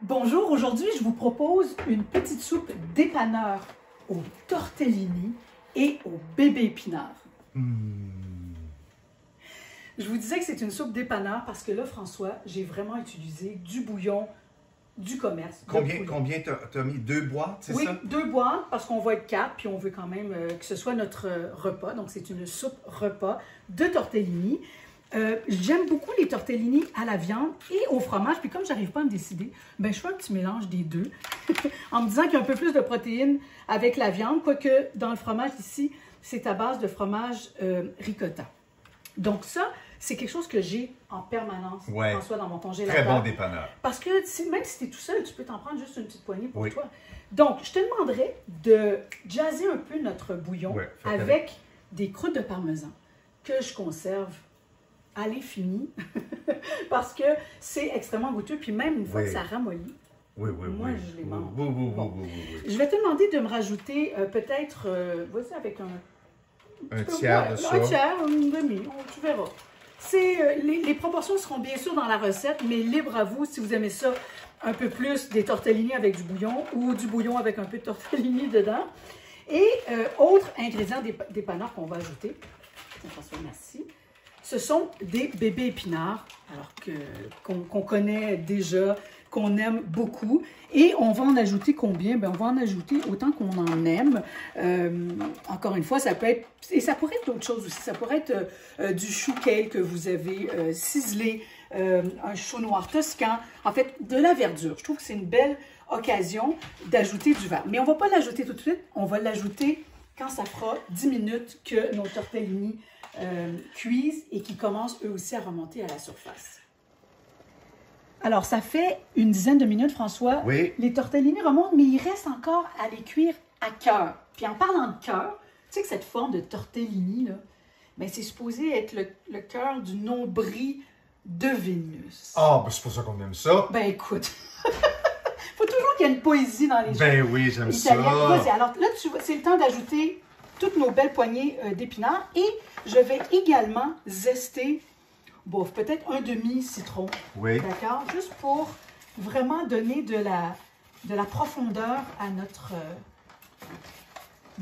Bonjour, aujourd'hui je vous propose une petite soupe dépanneur aux tortellini et aux bébés épinards. Je vous disais que c'est une soupe dépanneur parce que là, François, j'ai vraiment utilisé du bouillon du commerce. Combien t'as mis? 2 boîtes, c'est ça? Oui, 2 boîtes parce qu'on va être 4 puis on veut quand même que ce soit notre repas. Donc c'est une soupe repas de tortellini. J'aime beaucoup les tortellini à la viande et au fromage. Puis comme je n'arrive pas à me décider, ben, je fais un petit mélange des deux en me disant qu'il y a un peu plus de protéines avec la viande, quoique dans le fromage ici, c'est à base de fromage ricotta. Donc ça, c'est quelque chose que j'ai en permanence, ouais. François, dans mon congélateur. Très bon dépanneur. Parce que même si tu es tout seul, tu peux t'en prendre juste une petite poignée pour toi. Donc, je te demanderais de jazzer un peu notre bouillon avec des croûtes de parmesan que je conserve à l'infini parce que c'est extrêmement goûteux. Puis même une fois que ça ramollit, moi, je les mange. Je vais te demander de me rajouter peut-être, vas-y, avec un tiers de ça. Un tiers, une demi, tu verras. Les proportions seront bien sûr dans la recette, mais libre à vous si vous aimez ça un peu plus des tortellini avec du bouillon ou du bouillon avec un peu de tortellini dedans. Et autre ingrédient dépanneur qu'on va ajouter, François, merci. Ce sont des bébés épinards, alors qu'on connaît déjà, qu'on aime beaucoup. Et on va en ajouter combien? Bien, on va en ajouter autant qu'on en aime. Encore une fois, ça peut être... Et ça pourrait être d'autres choses aussi. Ça pourrait être du chou kale que vous avez ciselé, un chou noir toscan. En fait, de la verdure. Je trouve que c'est une belle occasion d'ajouter du vert. Mais on ne va pas l'ajouter tout de suite. On va l'ajouter quand ça fera 10 minutes que nos tortellini cuisent et qui commencent eux aussi à remonter à la surface. Alors, ça fait une dizaine de minutes, François. Oui. Les tortellini remontent, mais il reste encore à les cuire à cœur. Puis en parlant de cœur, tu sais que cette forme de tortellini, là, ben, c'est supposé être le cœur du nombril de Vénus. Ah, ben c'est pour ça qu'on aime ça. Ben écoute, faut toujours qu'il y ait une poésie dans les choses. Ben oui, j'aime ça. Vas-y, alors là, c'est le temps d'ajouter toutes nos belles poignées d'épinards et je vais également zester peut-être un demi-citron. Oui. D'accord? Juste pour vraiment donner de la profondeur à notre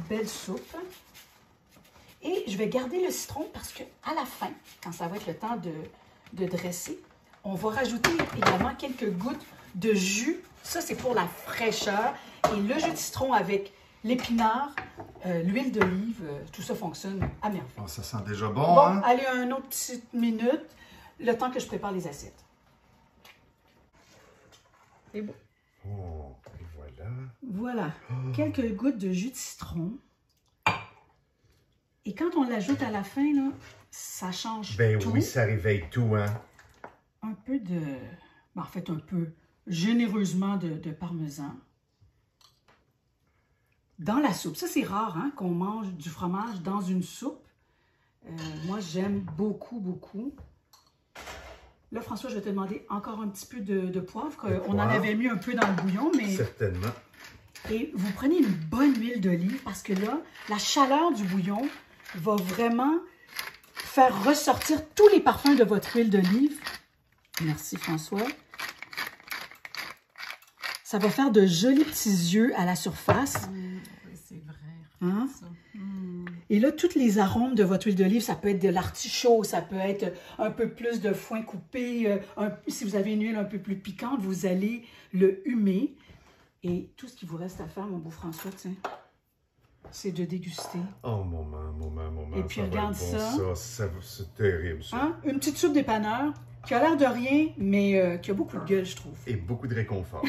belle soupe. Et je vais garder le citron parce qu'à la fin, quand ça va être le temps de dresser, on va rajouter également quelques gouttes de jus. Ça, c'est pour la fraîcheur. Et le jus de citron avec l'épinard, l'huile d'olive, tout ça fonctionne à merveille. Oh, ça sent déjà bon, hein? Allez, une autre petite minute, le temps que je prépare les assiettes. C'est beau. Oh, et voilà. Voilà, quelques gouttes de jus de citron. Et quand on l'ajoute à la fin, là, ça change tout. Oui, ça réveille tout, hein? Un peu en fait, un peu généreusement de parmesan. Dans la soupe. Ça, c'est rare hein, qu'on mange du fromage dans une soupe. Moi, j'aime beaucoup, beaucoup. Là, François, je vais te demander encore un petit peu de poivre. On en avait mis un peu dans le bouillon, mais... Certainement. Et vous prenez une bonne huile d'olive parce que là, la chaleur du bouillon va vraiment faire ressortir tous les parfums de votre huile d'olive. Merci, François. Ça va faire de jolis petits yeux à la surface. Oui, c'est vrai. Hein? Et là, tous les arômes de votre huile d'olive, ça peut être de l'artichaut, ça peut être un peu plus de foin coupé. Si vous avez une huile un peu plus piquante, vous allez le humer. Et tout ce qu'il vous reste à faire, mon beau François, tiens, c'est de déguster. Oh, maman. Et puis regarde ça. C'est terrible, ça. Hein? Une petite soupe dépanneur qui a l'air de rien, mais qui a beaucoup de gueule, je trouve. Et beaucoup de réconfort.